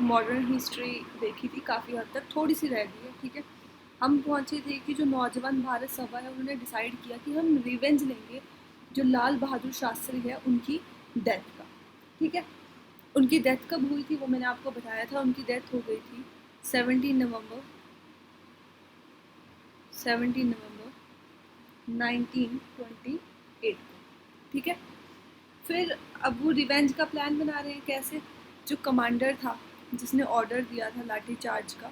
Modern history देखी थी काफ़ी हद तक, थोड़ी सी रह गई है, ठीक है। हम पहुँचे थे कि जो नौजवान भारत सभा है उन्होंने डिसाइड किया कि हम रिवेंज लेंगे जो लाल बहादुर शास्त्री है उनकी डेथ का, ठीक है। उनकी डेथ कब हुई थी वो मैंने आपको बताया था, उनकी डेथ हो गई थी 17 नवंबर 1928 को, ठीक है। फिर अब वो रिवेंज का प्लान बना रहे हैं कैसे। जो कमांडर था जिसने ऑर्डर दिया था लाठी चार्ज का,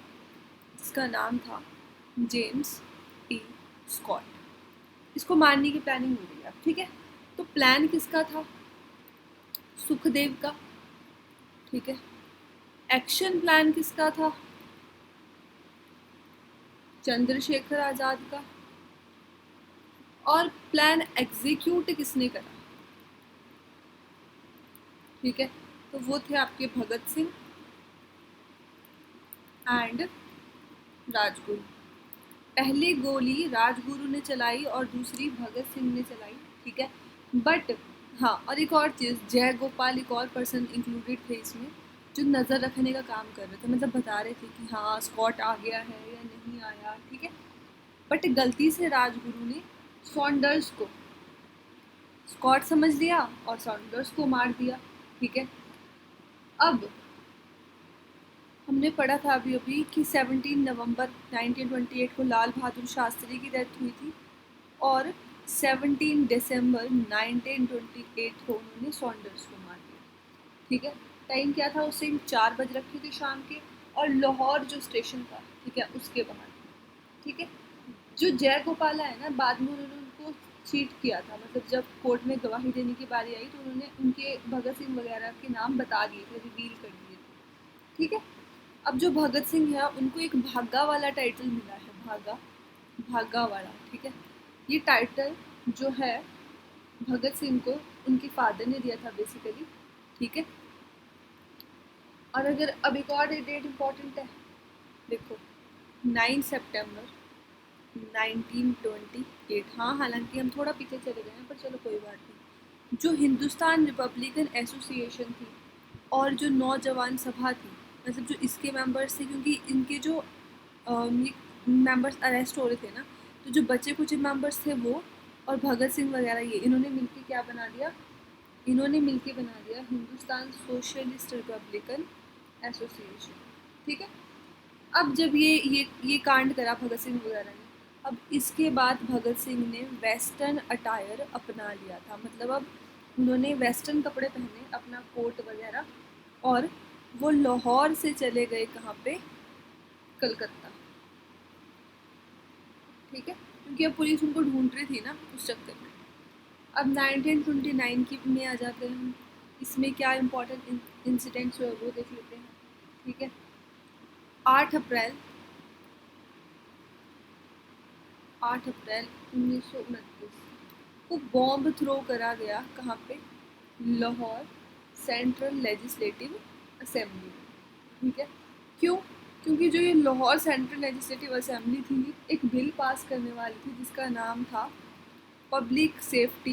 जिसका नाम था जेम्स टी स्कॉट, इसको मारने की प्लानिंग हो रही है, ठीक है। तो प्लान किसका था? सुखदेव का, ठीक है। एक्शन प्लान किसका था? चंद्रशेखर आजाद का। और प्लान एग्जीक्यूट किसने करा? ठीक है, तो वो थे आपके भगत सिंह एंड राजगुरु। पहली गोली राजगुरु ने चलाई और दूसरी भगत सिंह ने चलाई, ठीक है। बट हाँ, और एक और चीज़, जय गोपाल एक और पर्सन इंक्लूडेड थे इसमें जो नज़र रखने का काम कर रहे थे, मतलब बता रहे थे कि हाँ स्कॉट आ गया है या नहीं आया, ठीक है। बट गलती से राजगुरु ने सॉन्डर्स को स्कॉट समझ लिया और सॉन्डर्स को मार दिया, ठीक है। अब हमने पढ़ा था अभी अभी कि 17 नवंबर 1928 को लाल बहादुर शास्त्री की डेथ हुई थी और 17 दिसंबर 1928 को उन्होंने सॉन्डर्स को मार दिया, ठीक है। टाइम क्या था उस टाइम? 4 बज रखे थे शाम के, और लाहौर जो स्टेशन था, ठीक है, उसके बाहर, ठीक है। जो जय गोपाला है ना, बाद में उन्होंने उनको चीट किया था, मतलब जब कोर्ट में गवाही देने की बारी आई तो उन्होंने उनके भगत सिंह वगैरह के नाम बता दिए थे, रिवील कर दिए थे, ठीक है। अब जो भगत सिंह है उनको एक भागा वाला टाइटल मिला है, भागा वाला, ठीक है। ये टाइटल जो है भगत सिंह को उनके फादर ने दिया था बेसिकली, ठीक है। और अगर अब एक और डेट इम्पॉर्टेंट है, देखो 9 सितंबर 1928, हाँ हालांकि हम थोड़ा पीछे चले गए हैं पर चलो कोई बात नहीं। जो हिंदुस्तान रिपब्लिकन एसोसिएशन थी और जो नौजवान सभा थी, मतलब जो इसके मेंबर्स थे, क्योंकि इनके जो मेंबर्स अरेस्ट हो रहे थे ना, तो जो बचे कुछ मेंबर्स थे वो और भगत सिंह वगैरह, ये इन्होंने मिलके क्या बना दिया? इन्होंने मिलके बना दिया हिंदुस्तान सोशलिस्ट रिपब्लिकन एसोसिएशन, ठीक है। अब जब ये कांड करा भगत सिंह वगैरह ने, अब इसके बाद भगत सिंह ने वेस्टर्न अटायर अपना लिया था, मतलब अब उन्होंने वेस्टर्न कपड़े पहने, अपना कोट वगैरह, और वो लाहौर से चले गए कहाँ पे? कलकत्ता, ठीक है, क्योंकि अब पुलिस उनको ढूंढ रही थी ना उस चक्कर में। अब 1929 की में आ जाते हैं हम, इसमें क्या इम्पोर्टेंट इंसिडेंट्स हुए वो देख लेते हैं, ठीक है। 8 अप्रैल 8 अप्रैल 1929 को बॉम्ब थ्रो करा गया, कहाँ पे? लाहौर सेंट्रल लेजिस्लेटिव असेंबली, ठीक है। क्यों? क्योंकि जो ये लाहौर सेंट्रल लेजिस्लेटिव असेंबली थी, एक बिल पास करने वाली थी जिसका नाम था public safety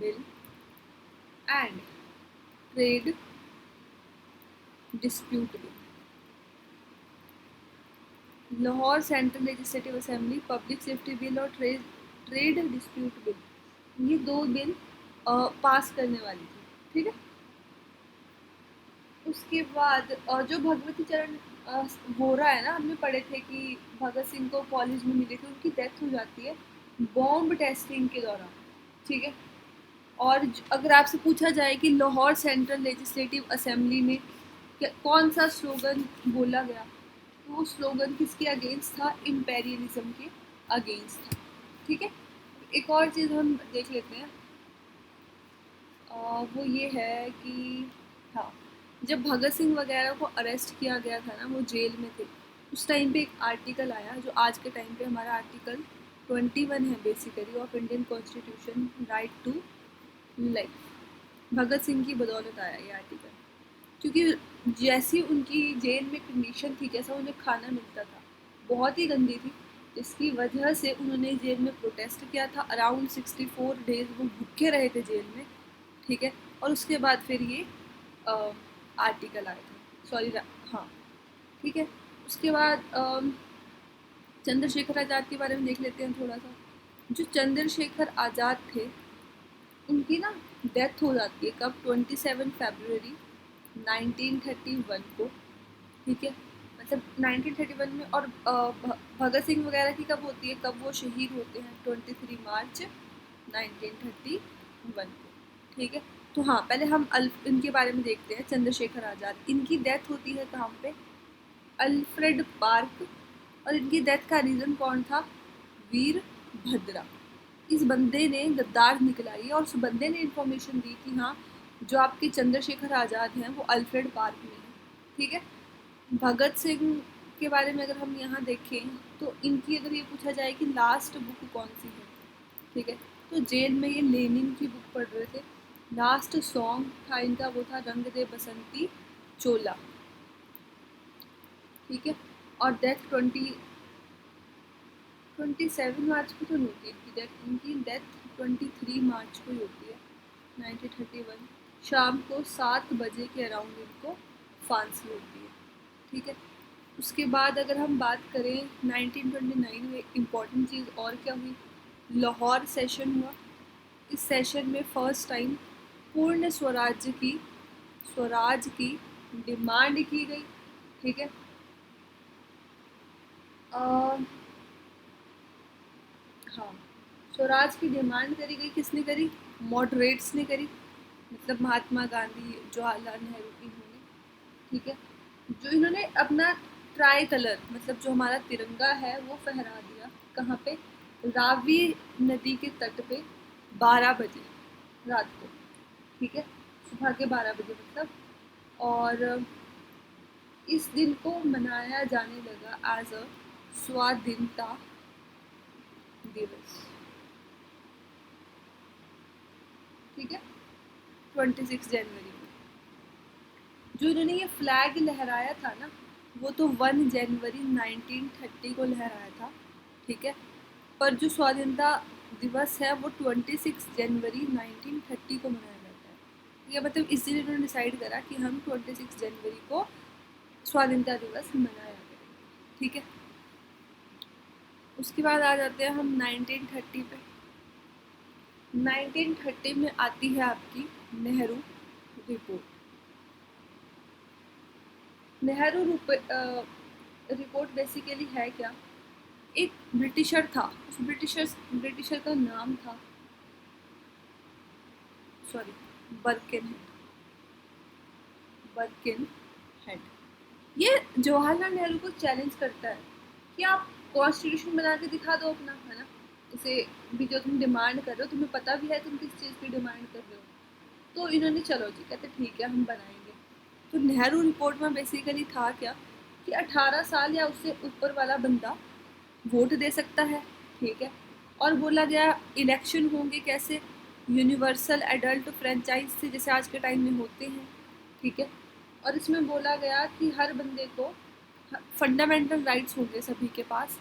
bill and trade dispute bill. Lahore central legislative assembly, public safety bill और ट्रेड डिस्प्यूट बिल, ये 2 बिल पास करने वाली थी, ठीक है। उसके बाद जो भगवती चरण हो रहा है ना, हमने पढ़े थे कि भगत सिंह को कॉलेज में मिले थे, उनकी डेथ हो जाती है बॉम्ब टेस्टिंग के दौरान, ठीक है। और अगर आपसे पूछा जाए कि लाहौर सेंट्रल लेजिस्लेटिव असेंबली में कौन सा स्लोगन बोला गया, तो वो स्लोगन किसके अगेंस्ट था? इम्पेरियलिज्म के अगेंस्ट था, ठीक है। एक और चीज़ हम देख लेते हैं, वो ये है कि हाँ, जब भगत सिंह वगैरह को अरेस्ट किया गया था ना, वो जेल में थे, उस टाइम पे एक आर्टिकल आया जो आज के टाइम पे हमारा आर्टिकल 21 है basically of Indian constitution, right to life. Bhagat Singh की बदौलत आया ये आर्टिकल, क्योंकि जैसी उनकी जेल में कंडीशन थी, जैसा उन्हें खाना मिलता था, बहुत ही गंदी थी, जिसकी वजह से उन्होंने जेल में प्रोटेस्ट किया था। अराउंड 64 डेज वो भूखे रहे थे जेल में, ठीक है। और उसके बाद फिर ये आर्टिकल आया था, सॉरी, हाँ ठीक है। उसके बाद चंद्रशेखर आज़ाद के बारे में देख लेते हैं थोड़ा सा। जो चंद्रशेखर आज़ाद थे उनकी ना डेथ हो जाती है कब, 27 फरवरी 1931 को, ठीक है। मतलब 1931 में। और भगत सिंह वगैरह की कब होती है, कब वो शहीद होते हैं, 23 मार्च 1931 को, ठीक है। तो हाँ, पहले हम इनके बारे में देखते हैं। चंद्रशेखर आज़ाद, इनकी डेथ होती है कहाँ पे, अल्फ्रेड पार्क। और इनकी डेथ का रीज़न कौन था, वीरभद्रा। इस बंदे ने गद्दार निकलाई और उस बंदे ने इन्फॉर्मेशन दी कि हाँ, जो आपके चंद्रशेखर आज़ाद हैं वो अल्फ्रेड पार्क में हैं, ठीक है। भगत सिंह के बारे में अगर हम यहाँ देखें तो इनकी अगर ये पूछा जाए कि लास्ट बुक कौन सी है, ठीक है, तो जेल में ये लेनिन की बुक पढ़ रहे थे। लास्ट सॉन्ग था इनका, वो था रंग दे बसंती चोला, ठीक है। और डेथ 27 मार्च को तो नहीं होती इनकी डेथ, इनकी डेथ 23 मार्च को ही होती है 1931। शाम को 7 बजे के अराउंड इनको फांसी होती है, ठीक है। उसके बाद अगर हम बात करें 1929 में इम्पॉर्टेंट चीज़ और क्या हुई, लाहौर सेशन हुआ। इस सेशन में फर्स्ट टाइम पूर्ण स्वराज की डिमांड की गई, ठीक है। हाँ, स्वराज की डिमांड करी गई, किसने करी, मॉडरेट्स ने करी, मतलब महात्मा गांधी, जवाहरलाल नेहरू इन्होंने, ठीक है। जो इन्होंने अपना ट्राई कलर, मतलब जो हमारा तिरंगा है वो फहरा दिया, कहाँ पे, रावी नदी के तट पे 12 बजे रात को, ठीक है, सुबह के 12 बजे मतलब। और इस दिन को मनाया जाने लगा एज अ स्वाधीनता दिवस, ठीक है, 26 जनवरी को। जो इन्होंने ये फ्लैग लहराया था ना, वो तो 1 जनवरी 1930 को लहराया था, ठीक है। पर जो स्वाधीनता दिवस है वो 26 जनवरी 1930 को मनाया जाता है, ठीक है। मतलब इस दिन इन्होंने डिसाइड करा कि हम 26 जनवरी को स्वाधीनता दिवस मनाया करेंगे, ठीक है। उसके बाद आ जाते हैं हम 1930 पे। 1930 में आती है आपकी Nehru report. Nehru report basically है क्या, एक ब्रिटिशर था, उस ब्रिटिशर का नाम था, सॉरी, बर्किन बर्किन हेड। ये जवाहरलाल नेहरू को चैलेंज करता है कि आप कॉन्स्टिट्यूशन बना के दिखा दो अपना, है ना, इसे भी जो तुम डिमांड कर रहे हो, तुम्हें पता भी है तुम किस चीज़ की डिमांड कर रहे हो। तो इन्होंने चलो जी, कहते ठीक है हम बनाएंगे। तो नेहरू रिपोर्ट में बेसिकली था क्या कि 18 साल या उससे ऊपर वाला बंदा वोट दे सकता है, ठीक है। और बोला गया इलेक्शन होंगे कैसे, यूनिवर्सल एडल्ट फ्रेंचाइज से, जैसे आज के टाइम में होते हैं, ठीक है। और इसमें बोला गया कि हर बंदे को फंडामेंटल राइट्स होंगे सभी के पास,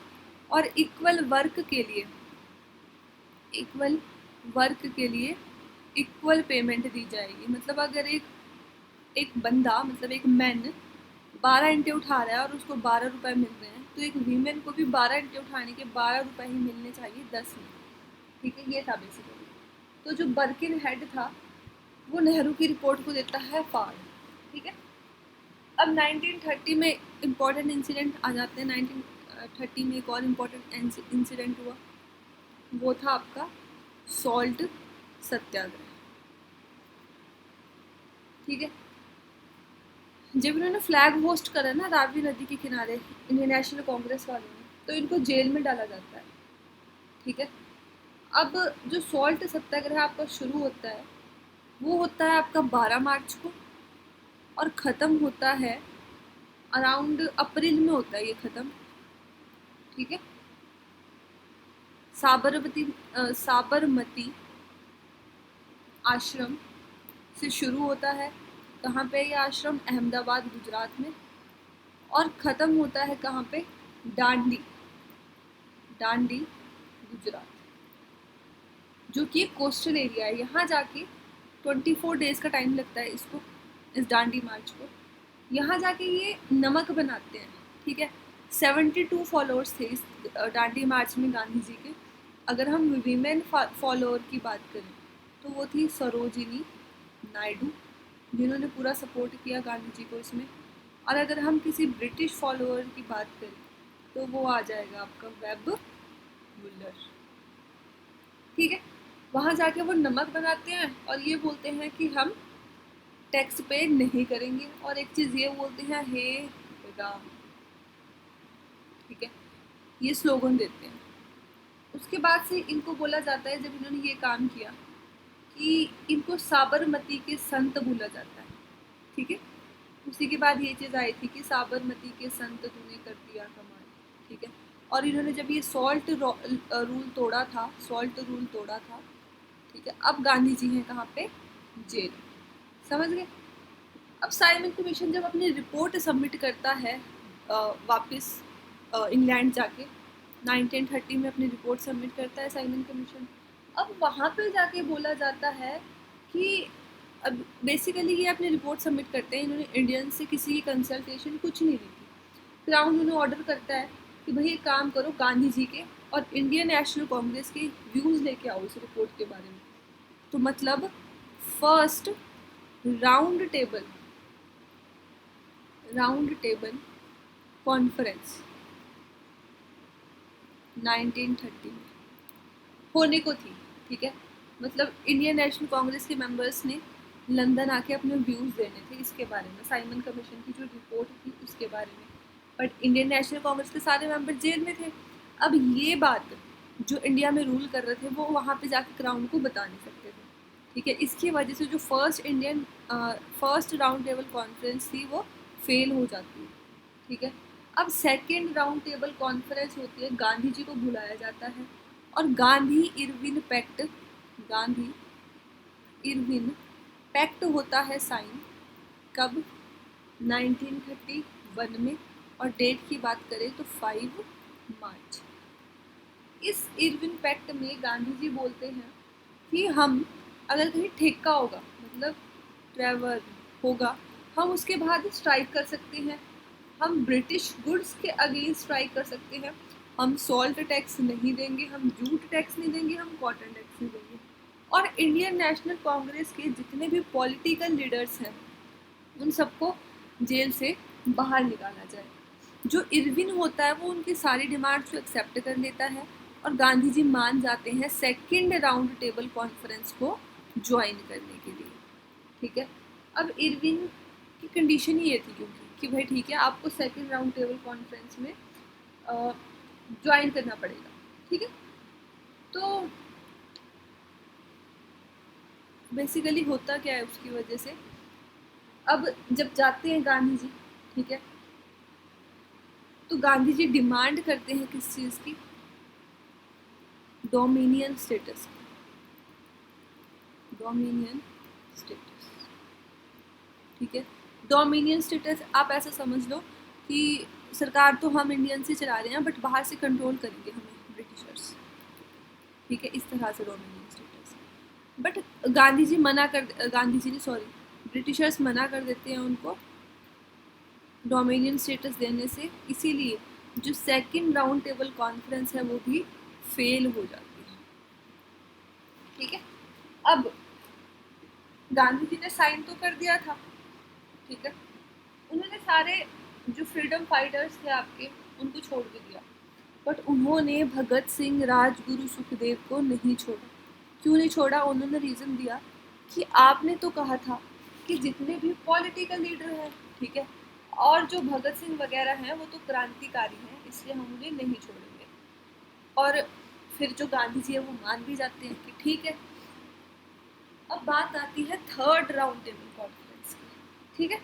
और इक्वल वर्क के लिए इक्वल पेमेंट दी जाएगी। मतलब अगर एक बंदा, मतलब एक मैन 12 इंटे उठा रहा है और उसको 12 रुपये मिल रहे हैं, तो एक वीमेन को भी 12 इंटे उठाने के 12 रुपये ही मिलने चाहिए, 10 नहीं, ठीक है। ये था बेसिकली। तो जो बर्किन हेड था वो नेहरू की रिपोर्ट को देता है फाड़, ठीक है। अब 1930 में इम्पॉर्टेंट इंसिडेंट आ जाते हैं। 1930 में एक और इम्पॉर्टेंट इंसिडेंट हुआ, वो था आपका सॉल्ट सत्याग्रह, ठीक है। जब इन्होंने फ्लैग होस्ट करा ना रावी नदी के किनारे, इंडियन नेशनल कांग्रेस वालों ने, तो इनको जेल में डाला जाता है, ठीक है। अब जो सॉल्ट सत्याग्रह आपका शुरू होता है वो होता है आपका 12 मार्च को, और ख़त्म होता है अराउंड अप्रैल में होता है ये ख़त्म, ठीक है। साबरमती आश्रम से शुरू होता है, कहाँ पे ये आश्रम, अहमदाबाद गुजरात में, और ख़त्म होता है कहाँ पे, डांडी गुजरात, जो कि एक कोस्टल एरिया है। यहाँ जाके 24 डेज़ का टाइम लगता है इसको, इस डांडी मार्च को। यहाँ जाके ये नमक बनाते हैं, ठीक है। 72 फॉलोअर्स थे इस डांडी मार्च में गांधी जी के। अगर हम वीमेन फॉलोअर की बात करें तो वो थी सरोजिनी नायडू, जिन्होंने पूरा सपोर्ट किया गांधी जी को इसमें। और अगर हम किसी ब्रिटिश फॉलोअर की बात करें तो वो आ जाएगा आपका वेब मुलर, ठीक है। वहाँ जाके वो नमक बनाते हैं और ये बोलते हैं कि हम टैक्स पे नहीं करेंगे, और एक चीज़ ये बोलते हैं, हे राम, ठीक है। ये स्लोगन देते हैं। उसके बाद से इनको बोला जाता है, जब इन्होंने ये काम किया, कि इनको साबरमती के संत बोला जाता है, ठीक है। उसी के बाद ये चीज़ आई थी कि साबरमती के संत तूने कर दिया कमाल, ठीक है। और इन्होंने जब ये सॉल्ट रूल तोड़ा था, ठीक है। अब गांधी जी हैं कहाँ पे? जेल, समझ गए। अब साइमन कमीशन जब अपनी रिपोर्ट सबमिट करता है वापस इंग्लैंड जाके 1930 में अपनी रिपोर्ट सबमिट करता है साइमन कमीशन। अब वहाँ पे जाके बोला जाता है कि अब बेसिकली ये अपनी रिपोर्ट सबमिट करते हैं, इन्होंने इंडियन से किसी की कंसल्टेशन कुछ नहीं ली थी। क्राउन उन्हें ऑर्डर करता है कि भाई एक काम करो, गांधी जी के और इंडियन नेशनल कांग्रेस के व्यूज़ लेके आओ इस रिपोर्ट के बारे में। तो मतलब फर्स्ट राउंड टेबल कॉन्फ्रेंस 1930 में होने को थी, ठीक है। मतलब इंडियन नेशनल कांग्रेस के मेंबर्स ने लंदन आके अपने व्यूज़ देने थे इसके बारे में, साइमन कमीशन की जो रिपोर्ट थी उसके बारे में। बट इंडियन नेशनल कांग्रेस के सारे मेंबर जेल में थे। अब ये बात जो इंडिया में रूल कर रहे थे वो वहाँ पे जाके क्राउन को बता नहीं सकते थे, ठीक है। इसकी वजह से जो फर्स्ट राउंड टेबल कॉन्फ्रेंस थी वो फेल हो जाती है, ठीक है। अब सेकेंड राउंड टेबल कॉन्फ्रेंस होती है, गांधी जी को बुलाया जाता है और गांधी इरविन पैक्ट होता है साइन, कब? 1931 में। और डेट की बात करें तो 5 मार्च। इस इरविन पैक्ट में गांधी जी बोलते हैं कि हम अगर कहीं ठेका होगा, मतलब ट्रेवल होगा, हम उसके बाद स्ट्राइक कर सकते हैं, हम ब्रिटिश गुड्स के अगेंस्ट स्ट्राइक कर सकते हैं, हम सॉल्ट टैक्स नहीं देंगे, हम जूट टैक्स नहीं देंगे, हम कॉटन टैक्स नहीं देंगे। और इंडियन नेशनल कांग्रेस के जितने भी पॉलिटिकल लीडर्स हैं उन सबको जेल से बाहर निकाला जाए। जो इरविन होता है वो उनकी सारी डिमांड्स को एक्सेप्ट कर लेता है और गांधी जी मान जाते हैं सेकेंड राउंड टेबल कॉन्फ्रेंस को ज्वाइन करने के लिए, ठीक है। अब इरविन की कंडीशन ही ये थी क्योंकि कि भाई ठीक है, आपको सेकेंड राउंड टेबल कॉन्फ्रेंस में ज्वाइन करना पड़ेगा, ठीक है। तो बेसिकली होता क्या है उसकी वजह से, अब जब जाते हैं गांधी जी, ठीक है, तो गांधी जी डिमांड करते हैं किस चीज़ की? डोमिनियन स्टेटस, ठीक है। डोमिनियन स्टेटस आप ऐसा समझ लो कि सरकार तो हम इंडियन से चला रहे हैं बट बाहर से कंट्रोल करेंगे हमें ब्रिटिशर्स, ठीक है। इस तरह से dominion status. But Gandhi ji ने सॉरी ब्रिटिशर्स मना कर देते हैं उनको डोमिनियन स्टेटस देने से, इसीलिए जो सेकंड राउंड टेबल कॉन्फ्रेंस है वो भी फेल हो जाती है, ठीक है। अब गांधी जी ने साइन तो कर दिया था, ठीक है। उन्होंने सारे जो फ्रीडम फाइटर्स थे आपके उनको छोड़ भी दिया, बट उन्होंने भगत सिंह, राजगुरु, सुखदेव को नहीं छोड़ा। क्यों नहीं छोड़ा? उन्होंने रीज़न दिया कि आपने तो कहा था कि जितने भी पॉलिटिकल लीडर हैं, ठीक है, और जो भगत सिंह वगैरह हैं वो तो क्रांतिकारी हैं, इसलिए हम उन्हें नहीं छोड़ेंगे। और फिर जो गांधी जी है वो मान भी जाते हैं कि ठीक है। अब बात आती है थर्ड राउंड टेबल कॉन्फ्रेंस की, ठीक है।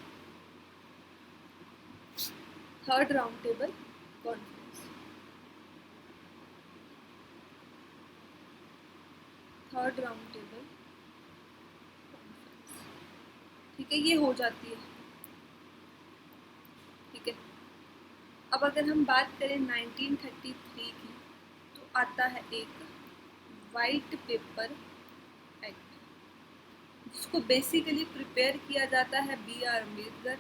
Third round table conference, third round table conference, ठीक है, ये हो जाती है, ठीक है। अब अगर हम बात करें 1933 की तो आता है एक वाइट पेपर एक्ट, जिसको बेसिकली प्रिपेयर किया जाता है बी आर अम्बेडकर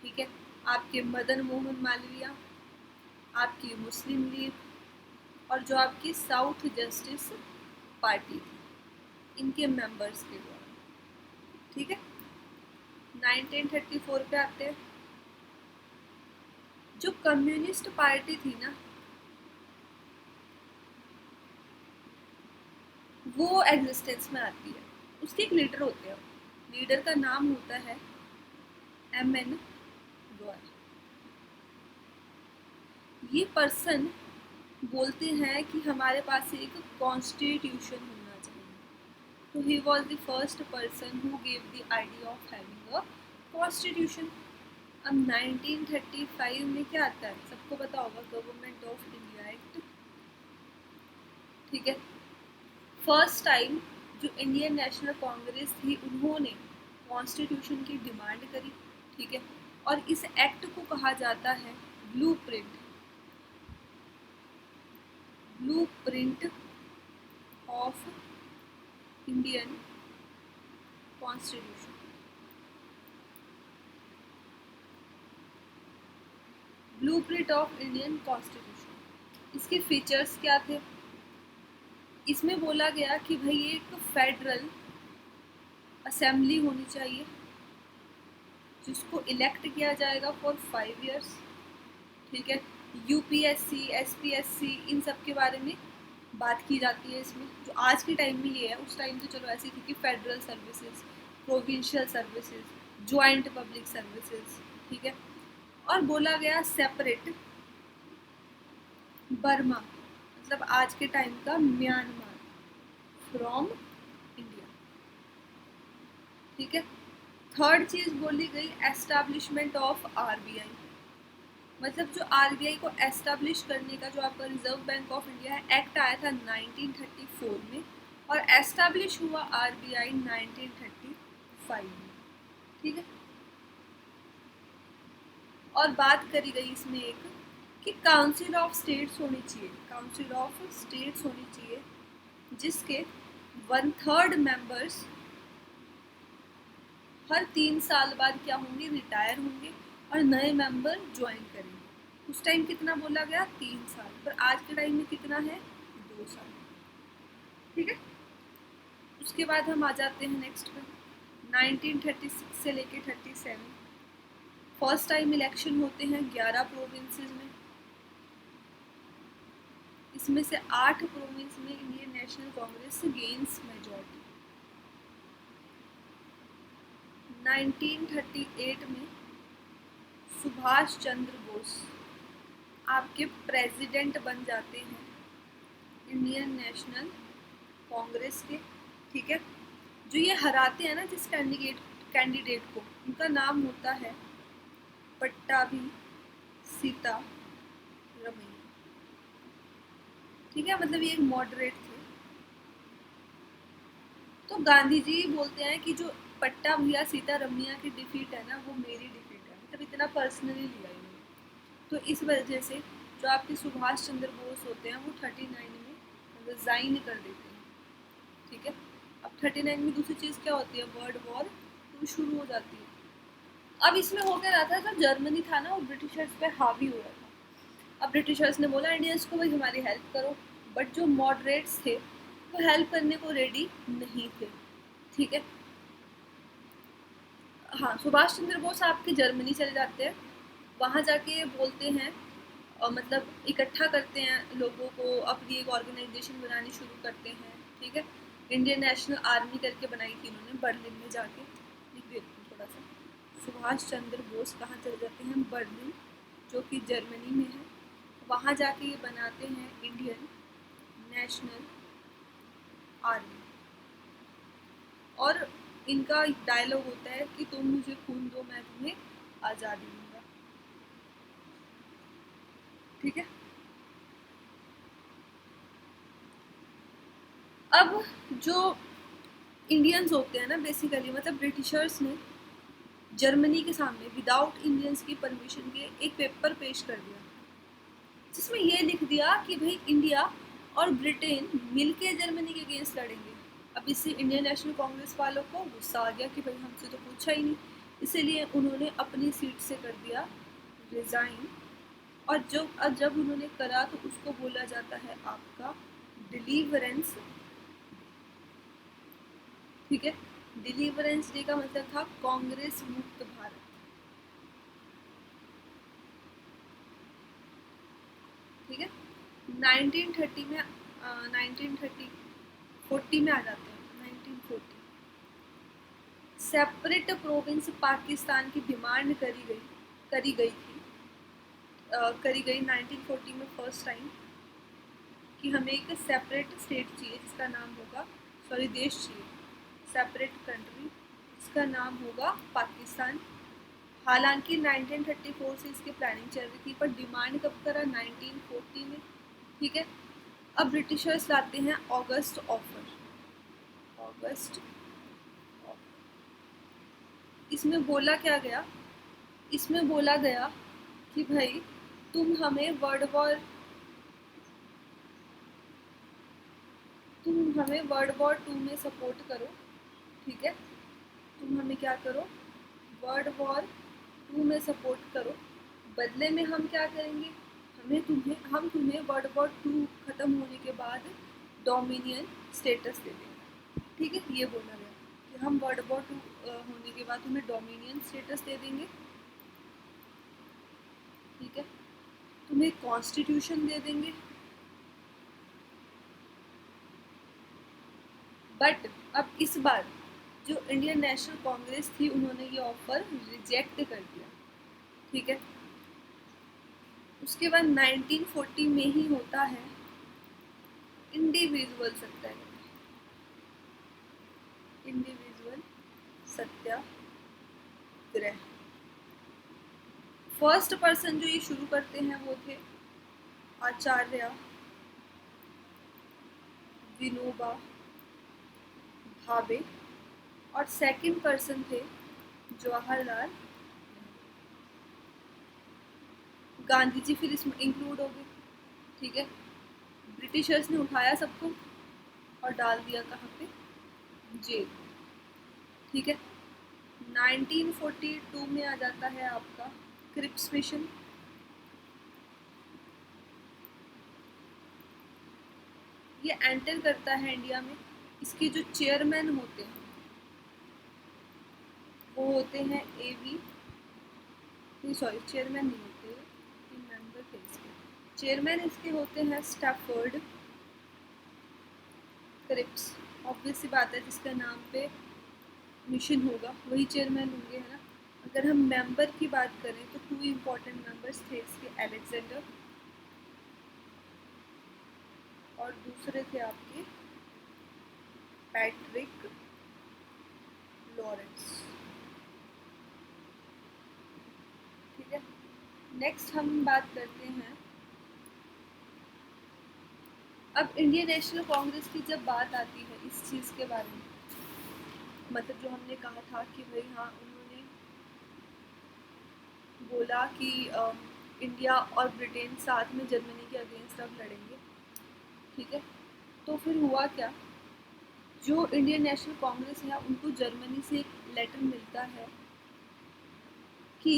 ठीक है। आपके मदन मोहन मालवीय, आपकी मुस्लिम लीग और जो आपकी साउथ जस्टिस पार्टी थी, इनके मेंबर्स के द्वारा। ठीक है। 1934 पे आते हैं। जो कम्युनिस्ट पार्टी थी ना, वो एग्जिस्टेंस में आती है। उसके एक लीडर होते हैं, लीडर का नाम होता है एम.एन. रॉय। ये पर्सन बोलते हैं कि हमारे पास एक कॉन्स्टिट्यूशन होना चाहिए। तो he was the first person who gave the idea of having a constitution. अब 1935 में क्या आता है, सबको पता होगा, गवर्नमेंट ऑफ इंडिया एक्ट। ठीक है। फर्स्ट टाइम जो इंडियन नेशनल कांग्रेस थी, उन्होंने कॉन्स्टिट्यूशन की डिमांड करी। ठीक है। और इस एक्ट को कहा जाता है blueprint, blueprint of Indian constitution. Blueprint of Indian constitution, इसके फीचर्स क्या थे? इसमें बोला गया कि भाई एक फेडरल असेंबली होनी चाहिए जिसको इलेक्ट किया जाएगा फॉर 5 इयर्स। ठीक है। यूपीएससी, एसपीएससी, इन सब के बारे में बात की जाती है इसमें। जो आज के टाइम में ये है, उस टाइम तो चलो ऐसी थी कि federal services, provincial services, joint public services. ठीक है। और बोला गया सेपरेट बर्मा, मतलब आज के टाइम का म्यांमार, फ्रॉम इंडिया। ठीक है। थर्ड चीज बोली गई एस्टैब्लिशमेंट ऑफ आरबीआई, मतलब जो आरबीआई को एस्टैब्लिश करने का जो आपका रिजर्व बैंक ऑफ इंडिया है, एक्ट आया था 1934 में, और एस्टैब्लिश हुआ आरबीआई 1935 में। ठीक है। और बात करी गई इसमें एक कि काउंसिल ऑफ स्टेट्स होनी चाहिए, काउंसिल ऑफ स्टेट्स होनी चाहिए जिसके 1/3 मेंबर्स हर 3 साल बाद क्या होंगे, रिटायर होंगे और नए मेंबर ज्वाइन करेंगे। उस टाइम कितना बोला गया, 3 साल, पर आज के टाइम में कितना है, 2 साल। ठीक है। उसके बाद हम आ जाते हैं नेक्स्ट पे, 1936 से लेके 37 फर्स्ट टाइम इलेक्शन होते हैं 11 प्रोविंसेस में। इसमें से 8 प्रोविंस में Indian national Congress gains majority. 1938 में सुभाष चंद्र बोस आपके प्रेसिडेंट बन जाते हैं इंडियन नेशनल कांग्रेस के। ठीक है। जो ये हराते हैं ना जिस कैंडिडेट को, उनका नाम होता है पट्टाभी सीतारमैया। ठीक है। मतलब ये एक मॉडरेट थे। तो गांधी जी बोलते हैं कि जो पट्टाभिया सीतारमैया की डिफीट है ना, वो मेरी डिफीट है, मतलब इतना पर्सनली लिया इन्होंने। तो इस वजह से जो आपके सुभाष चंद्र बोस होते हैं वो 39 में रिजाइन कर देते हैं। ठीक है। अब 39 में दूसरी चीज़ क्या होती है, वर्ल्ड वॉर 2 शुरू हो जाती है। अब इसमें हो क्या रहा था, जब जर्मनी था ना वो ब्रिटिशर्स पे हावी हो रहा था। अब ब्रिटिशर्स ने बोला इंडियंस को भाई हमारी हेल्प करो, बट जो मॉडरेट्स थे वो हेल्प करने को रेडी नहीं थे। ठीक है। हाँ, सुभाष चंद्र बोस आपके जर्मनी चले जाते हैं, वहाँ जाके बोलते हैं और मतलब इकट्ठा करते हैं लोगों को, अपनी एक ऑर्गेनाइजेशन बनानी शुरू करते हैं। ठीक है। इंडियन नेशनल आर्मी करके बनाई थी उन्होंने, बर्लिन में जाके। लिख देती हूँ थोड़ा सा, सुभाष चंद्र बोस कहाँ चले जाते हैं, बर्लिन, जो कि जर्मनी में है। वहाँ जाके ये बनाते हैं इंडियन नेशनल आर्मी, और इनका डायलॉग होता है कि तुम मुझे खून दो मैं तुम्हें आज़ादी दूंगा। ठीक है। अब जो इंडियंस होते हैं ना बेसिकली, मतलब ब्रिटिशर्स ने जर्मनी के सामने विदाउट इंडियंस की परमिशन के एक पेपर पेश कर दिया जिसमें ये लिख दिया कि भाई इंडिया और ब्रिटेन मिलके जर्मनी के अगेंस्ट लड़ेंगे। अब इससे इंडियन नेशनल कांग्रेस वालों को गुस्सा आ गया कि भाई हमसे तो पूछा ही नहीं, इसीलिए उन्होंने अपनी सीट से कर दिया रिज़ाइन। और जब उन्होंने करा तो उसको बोला जाता है आपका डिलीवरेंस। ठीक है, डिलीवरेंस डे का मतलब था कांग्रेस मुक्त भारत। ठीक है, 1930 में 1940 में आ जाते हैं। 1940 सेपरेट प्रोविंस पाकिस्तान की डिमांड करी गई थी। करी गई 1940 में फर्स्ट टाइम कि हमें एक सेपरेट स्टेट चाहिए जिसका नाम होगा, सॉरी देश चाहिए, सेपरेट कंट्री जिसका नाम होगा पाकिस्तान। हालांकि 1934 से इसकी प्लानिंग चल रही थी, पर डिमांड कब करा, 1940 में। ठीक है, अब ब्रिटिशर्स लाते हैं ऑगस्ट ऑफर। ऑगस्ट इसमें बोला क्या गया, इसमें बोला गया कि भाई तुम हमें वर्ल्ड वॉर 2 में सपोर्ट करो। ठीक है, तुम हमें क्या करो, वर्ल्ड वॉर 2 में सपोर्ट करो। बदले में हम क्या करेंगे, हम तुम्हें वर्ल्ड वॉर 2 ख़त्म होने के बाद डोमिनियन स्टेटस दे देंगे। ठीक है, ये बोला गया कि हम वर्ल्ड वॉर 2 होने के बाद तुम्हें डोमिनियन स्टेटस दे देंगे। ठीक है, तुम्हें कॉन्स्टिट्यूशन दे देंगे। बट अब इस बार जो इंडियन नेशनल कांग्रेस थी उन्होंने ये ऑफर रिजेक्ट कर दिया। ठीक है, उसके बाद 1940 में ही होता है इंडिविजुअल सत्याग्रह। इंडिविजुअल सत्याग्रह। फर्स्ट पर्सन जो ये शुरू करते हैं वो थे आचार्य विनोबा भावे, और सेकंड पर्सन थे जवाहरलाल गांधी जी। फिर इसमें इंक्लूड हो गए। ठीक है, ब्रिटिशर्स ने उठाया सबको और डाल दिया कहाँ पे, जेल। ठीक है, 1942 में आ जाता है आपका क्रिप्स मिशन। ये एंटर करता है इंडिया में। इसके जो चेयरमैन होते हैं वो होते हैं सॉरी चेयरमैन नहीं होते, मेंबर थे इसके। चेयरमैन इसके होते हैं स्टैफर्ड क्रिप्स। ऑब्वियस सी बात है, जिसका नाम पे मिशन होगा वही चेयरमैन होंगे, है ना। अगर हम मेंबर की बात करें तो 2 इम्पोर्टेंट मेंबर्स थे इसके, अलेक्जेंडर और दूसरे थे आपके पैट्रिक लॉरेंस। ठीक है, नेक्स्ट हम बात करते हैं अब इंडियन नेशनल कांग्रेस की जब बात आती है इस चीज़ के बारे में, मतलब जो हमने कहा था कि भाई हाँ उन्होंने बोला कि इंडिया और ब्रिटेन साथ में जर्मनी के अगेंस्ट अब लड़ेंगे। ठीक है, तो फिर हुआ क्या, जो इंडियन नेशनल कांग्रेस है उनको जर्मनी से एक लेटर मिलता है कि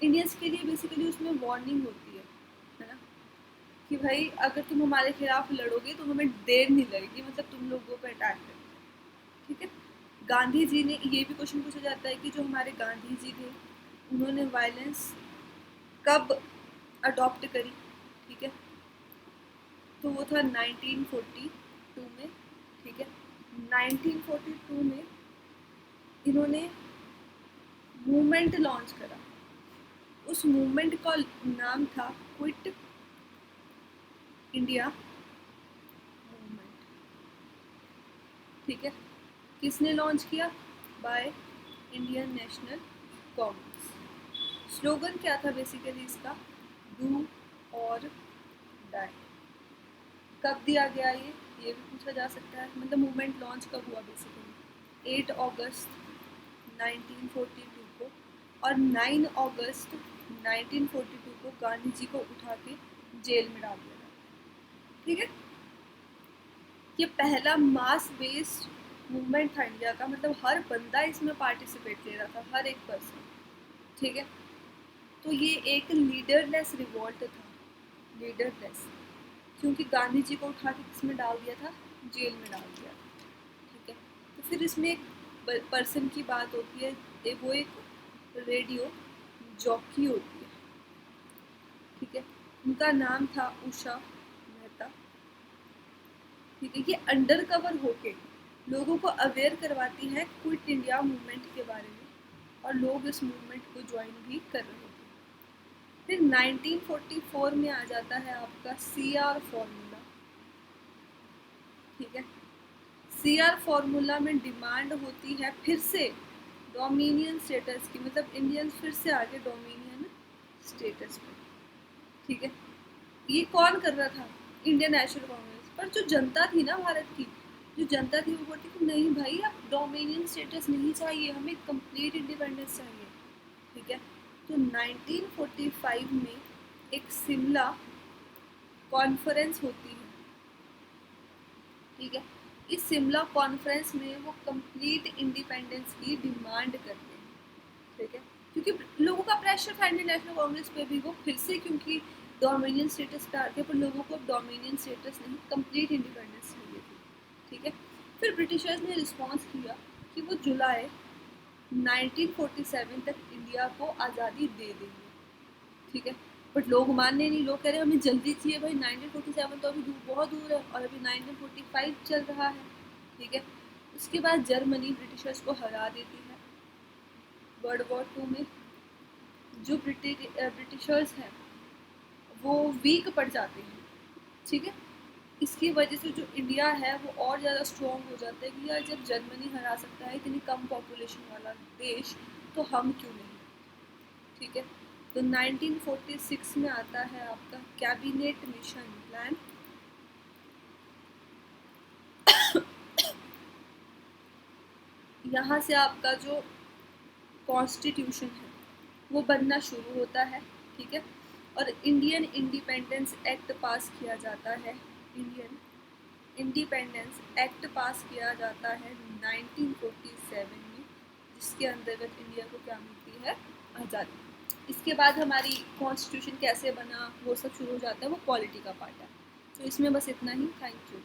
इंडियंस के लिए बेसिकली उसमें वार्निंग होती है ना, कि भाई अगर तुम हमारे खिलाफ लड़ोगे तो हमें देर नहीं लगेगी, मतलब तुम लोगों पर अटैक करें। ठीक है, गांधी जी ने ये भी क्वेश्चन पूछा जाता है कि जो हमारे गांधी जी थे उन्होंने वायलेंस कब अडॉप्ट करी। ठीक है, तो वो था 1942 में। ठीक है, 1942 में इन्होंने मूवमेंट लॉन्च करा। उस मूवमेंट का नाम था क्विट इंडिया मूवमेंट। ठीक है, किसने लॉन्च किया, by Indian national Congress. Slogan क्या था बेसिकली इसका, डू और डाई। कब दिया गया ये भी पूछा जा सकता है, मतलब मूवमेंट लॉन्च कब हुआ बेसिकली, 8 अगस्त 1942 को, और 9 अगस्त 1942 को गांधी जी को उठा के जेल में डाल दिया। ठीक है, ये पहला मास बेस्ड मूवमेंट था इंडिया का, मतलब हर बंदा इसमें पार्टिसिपेट ले रहा था, हर एक पर्सन, ठीक है। तो ये एक लीडरलेस रिवॉल्ट था, लीडरलेस, क्योंकि गांधी जी को उठा के किसमें डाल दिया था, जेल में डाल दिया था, ठीक है। तो फिर इसमें एक पर्सन की बात होती है, वो एक रेडियो जॉकी होती है, ठीक है। उनका नाम था उषा मेहता, ठीक है। ये अंडर कवर होके लोगों को अवेयर करवाती है क्विट इंडिया मूवमेंट के बारे में, और लोग इस मूवमेंट को ज्वाइन भी कर रहे थे। फिर 1944 में आ जाता है आपका CR फॉर्मूला, ठीक है। CR फॉर्मूला में डिमांड होती है फिर से डोमिनियन स्टेटस की, मतलब इंडियंस फिर से आगे डोमिनियन स्टेटस पे, ठीक है। ये कौन कर रहा था, इंडियन नेशनल कांग्रेस। पर जो जनता थी ना भारत की, जो जनता थी वो बोलती कि नहीं भाई, अब डोमिनियन स्टेटस नहीं चाहिए, हमें कंप्लीट इंडिपेंडेंस चाहिए, ठीक है। तो 1945 में एक शिमला कॉन्फ्रेंस होती है, ठीक है। इस शिमला कॉन्फ्रेंस में वो कंप्लीट इंडिपेंडेंस की डिमांड करते हैं, ठीक है। क्योंकि लोगों का प्रेशर था इंडियन नेशनल कांग्रेस पे भी, वो फिर से क्योंकि डोमिनियन स्टेटस पे आ गए, पर लोगों को डोमिनियन स्टेटस नहीं, कंप्लीट इंडिपेंडेंस चाहिए थी, ठीक है। फिर ब्रिटिशर्स ने रिस्पॉन्स किया कि वो जुलाई 1947 तक इंडिया को आज़ादी दे देंगे, ठीक है। बट लोग मानने नहीं, लोग कह रहे हैं हमें जल्दी चाहिए भाई, 1947 तो अभी दूर, बहुत दूर है, और अभी 1945 चल रहा है, ठीक है। उसके बाद जर्मनी ब्रिटिशर्स को हरा देती है वर्ल्ड वॉर 2 में। जो ब्रिटिशर्स हैं वो वीक पड़ जाते हैं, ठीक है। इसकी वजह से जो इंडिया है वो और ज़्यादा स्ट्रॉन्ग हो जाता है कि यार जब जर्मनी हरा सकता है इतनी कम पॉपुलेशन वाला देश, तो हम क्यों नहीं, ठीक है। तो 1946 में आता है आपका कैबिनेट मिशन प्लान। यहाँ से आपका जो कॉन्स्टिट्यूशन है वो बनना शुरू होता है, ठीक है। और इंडियन इंडिपेंडेंस एक्ट पास किया जाता है, इंडियन इंडिपेंडेंस एक्ट पास किया जाता है 1947 में, जिसके अंतर्गत इंडिया को क्या मिलती है, आज़ादी। इसके बाद हमारी कॉन्स्टिट्यूशन कैसे बना वो सब शुरू हो जाता है, वो पॉलिटी का पार्ट है। तो इसमें बस इतना ही, थैंक यू।